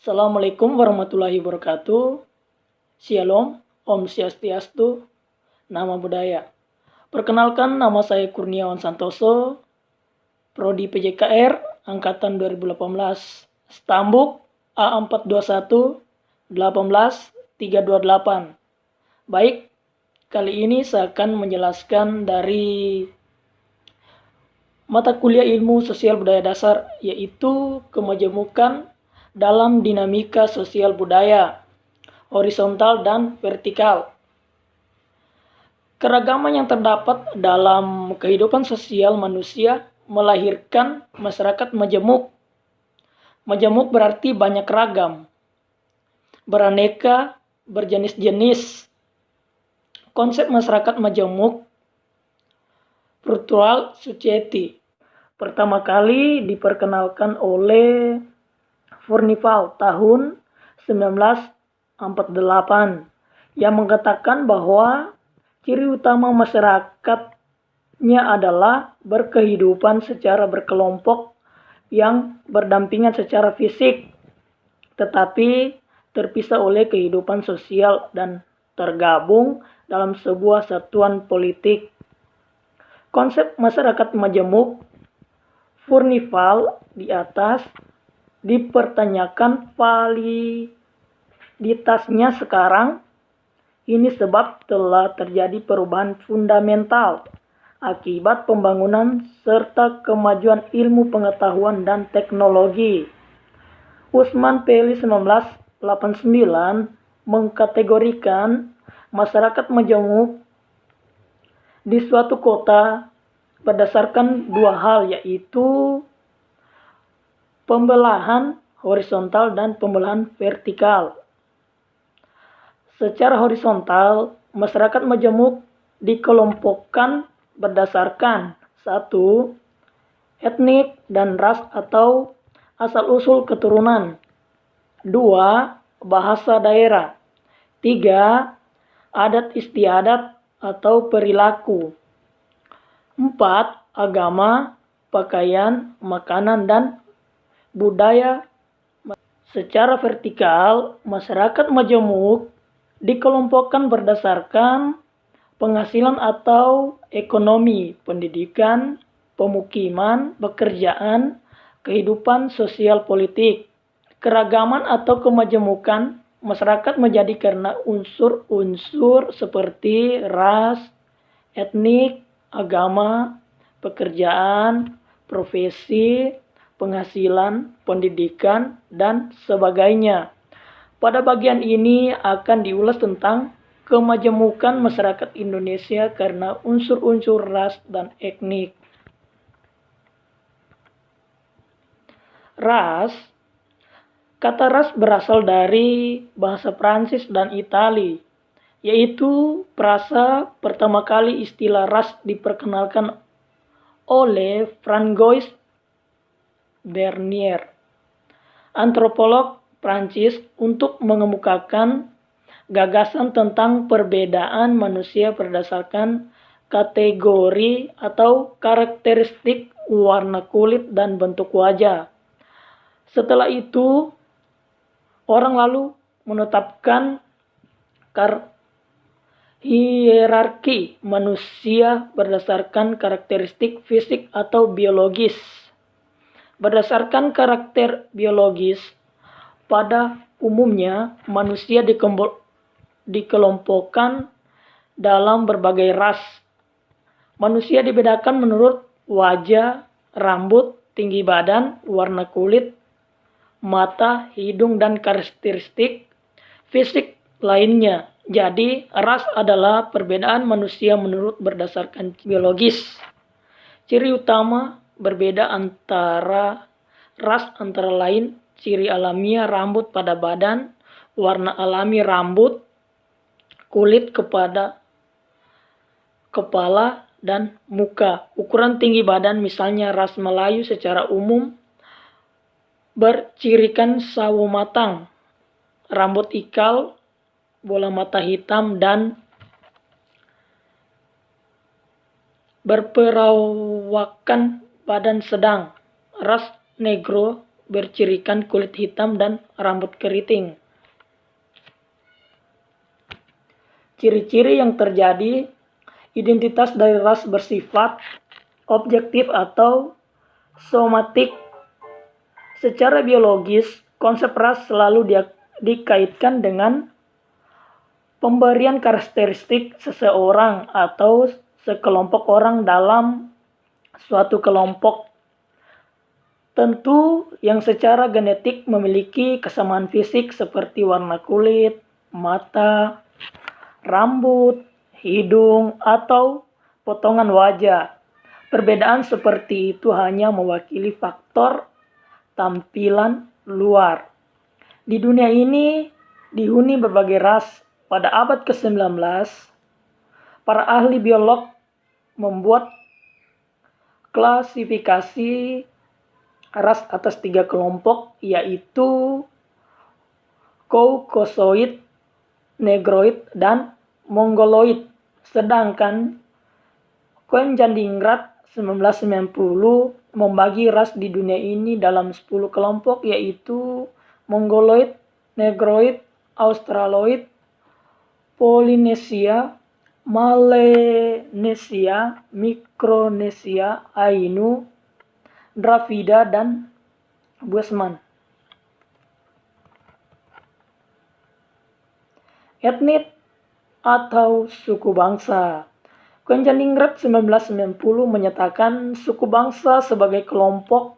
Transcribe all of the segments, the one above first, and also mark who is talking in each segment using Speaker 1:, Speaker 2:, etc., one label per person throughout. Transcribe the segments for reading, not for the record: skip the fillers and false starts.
Speaker 1: Assalamualaikum warahmatullahi wabarakatuh. Shalom, Om Swastiastu, Nama Budaya. Perkenalkan, nama saya Kurniawan Santoso, Prodi PJKR, Angkatan 2018, Stambuk A421 18328. Baik, kali ini saya akan menjelaskan dari mata kuliah Ilmu Sosial Budaya Dasar, yaitu kemajemukan dalam dinamika sosial budaya, horizontal dan vertikal. Keragaman yang terdapat dalam kehidupan sosial manusia melahirkan masyarakat majemuk. Majemuk berarti banyak ragam, beraneka, berjenis-jenis. Konsep masyarakat majemuk, virtual society, pertama kali diperkenalkan oleh Furnival tahun 1948 yang mengatakan bahwa ciri utama masyarakatnya adalah berkehidupan secara berkelompok yang berdampingan secara fisik, tetapi terpisah oleh kehidupan sosial dan tergabung dalam sebuah satuan politik. Konsep masyarakat majemuk Furnival di atas dipertanyakan validitasnya sekarang ini sebab telah terjadi perubahan fundamental akibat pembangunan serta kemajuan ilmu pengetahuan dan teknologi. Usman Peli 1989 mengkategorikan masyarakat majemuk di suatu kota berdasarkan dua hal, yaitu pembelahan horizontal dan pembelahan vertikal. Secara horizontal, masyarakat majemuk dikelompokkan berdasarkan 1. Etnik dan ras atau asal-usul keturunan. 2. Bahasa daerah. 3. Adat istiadat atau perilaku. 4. Agama, pakaian, makanan, dan budaya. Secara vertikal, masyarakat majemuk dikelompokkan berdasarkan penghasilan atau ekonomi, pendidikan, pemukiman, pekerjaan, kehidupan sosial politik. Keragaman atau kemajemukan masyarakat menjadi karena unsur-unsur seperti ras, etnik, agama, pekerjaan, profesi, penghasilan, pendidikan, dan sebagainya. Pada bagian ini akan diulas tentang kemajemukan masyarakat Indonesia karena unsur-unsur ras dan etnik. Ras. Kata ras berasal dari bahasa Prancis dan Itali, yaitu frasa pertama kali istilah ras diperkenalkan oleh Francois Bernier, antropolog Prancis, untuk mengemukakan gagasan tentang perbedaan manusia berdasarkan kategori atau karakteristik warna kulit dan bentuk wajah. Setelah itu, orang lalu menetapkan hierarki manusia berdasarkan karakteristik fisik atau biologis. Berdasarkan karakter biologis, pada umumnya manusia dikelompokkan dalam berbagai ras. Manusia dibedakan menurut wajah, rambut, tinggi badan, warna kulit, mata, hidung, dan karakteristik fisik lainnya. Jadi, ras adalah perbedaan manusia menurut berdasarkan biologis. Ciri utama berbeda antara ras antara lain ciri alamiah rambut pada badan, warna alami rambut, kulit kepada kepala dan muka. Ukuran tinggi badan, misalnya ras Melayu secara umum bercirikan sawo matang, rambut ikal, bola mata hitam, dan berperawakan badan sedang. Ras Negro bercirikan kulit hitam dan rambut keriting. Ciri-ciri yang terjadi, identitas dari ras bersifat objektif atau somatik. Secara biologis, konsep ras selalu dikaitkan dengan pemberian karakteristik seseorang atau sekelompok orang dalam suatu kelompok tentu yang secara genetik memiliki kesamaan fisik seperti warna kulit, mata, rambut, hidung, atau potongan wajah. Perbedaan seperti itu hanya mewakili faktor tampilan luar. Di dunia ini dihuni berbagai ras. Pada abad ke-19, para ahli biolog membuat klasifikasi ras atas 3 kelompok, yaitu Caucasoid, Negroid, dan Mongoloid. Sedangkan Koen-Jandigrat 1990 membagi ras di dunia ini dalam 10 kelompok, yaitu Mongoloid, Negroid, Australoid, Polinesia, Melanesia, Mikronesia, Ainu, Dravida, dan Bushman. Etnis atau suku bangsa. Koen-Jandigrat 1990 menyatakan suku bangsa sebagai kelompok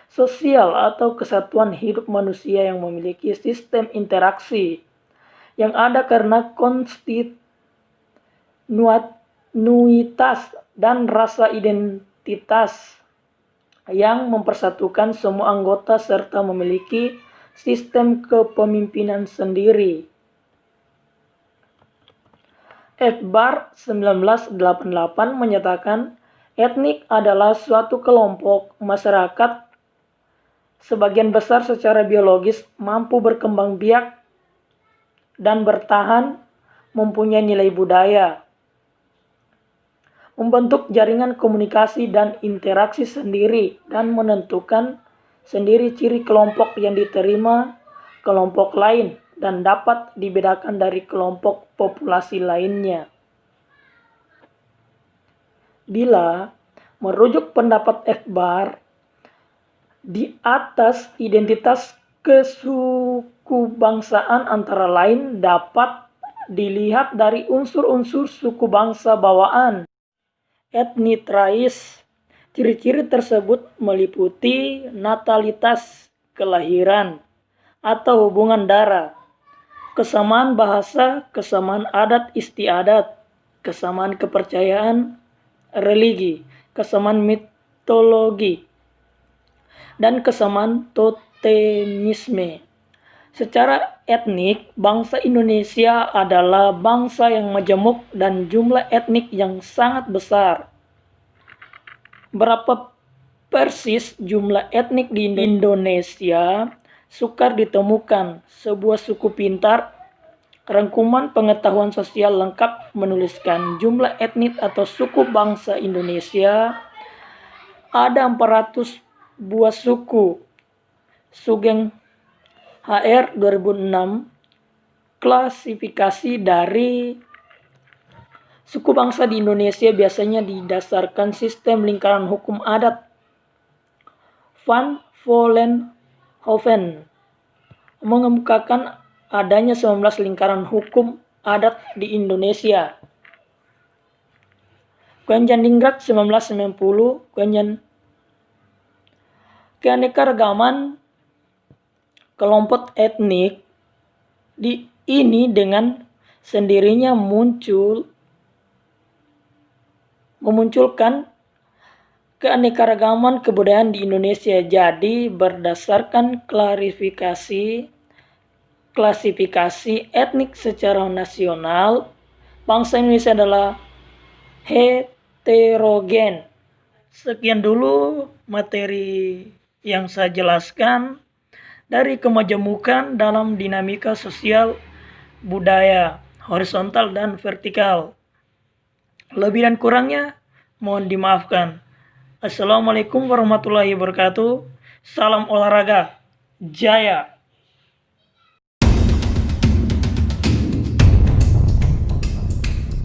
Speaker 1: sosial atau kesatuan hidup manusia yang memiliki sistem interaksi yang ada karena kontinuitas dan rasa identitas yang mempersatukan semua anggota serta memiliki sistem kepemimpinan sendiri. Ekbar 1988 menyatakan etnik adalah suatu kelompok masyarakat sebagian besar secara biologis mampu berkembang biak dan bertahan, mempunyai nilai budaya, membentuk jaringan komunikasi dan interaksi sendiri, dan menentukan sendiri ciri kelompok yang diterima kelompok lain dan dapat dibedakan dari kelompok populasi lainnya. Bila merujuk pendapat Ekbar, di atas identitas kesukubangsaan antara lain dapat dilihat dari unsur-unsur suku bangsa bawaan, etnis rais. Ciri-ciri tersebut meliputi natalitas, kelahiran, atau hubungan darah, kesamaan bahasa, kesamaan adat istiadat, kesamaan kepercayaan, religi, kesamaan mitologi, dan kesamaan totemisme. Secara etnik, bangsa Indonesia adalah bangsa yang majemuk dan jumlah etnik yang sangat besar. Berapa persis jumlah etnik di Indonesia sukar ditemukan. Sebuah suku pintar, rangkuman pengetahuan sosial lengkap menuliskan jumlah etnik atau suku bangsa Indonesia ada 400 buah suku. Sugeng HR 2006, klasifikasi dari suku bangsa di Indonesia biasanya didasarkan sistem lingkaran hukum adat. Van Vollenhoven mengemukakan adanya 19 lingkaran hukum adat di Indonesia. Koen-Jandigrat 1990, keanekaragaman kelompok etnik ini dengan sendirinya memunculkan keanekaragaman kebudayaan di Indonesia. Jadi berdasarkan klasifikasi etnik secara nasional, bangsa Indonesia adalah heterogen. Sekian dulu materi yang saya jelaskan dari kemajemukan dalam dinamika sosial budaya horizontal dan vertikal. Lebih dan kurangnya mohon dimaafkan. Assalamualaikum warahmatullahi wabarakatuh. Salam olahraga, jaya!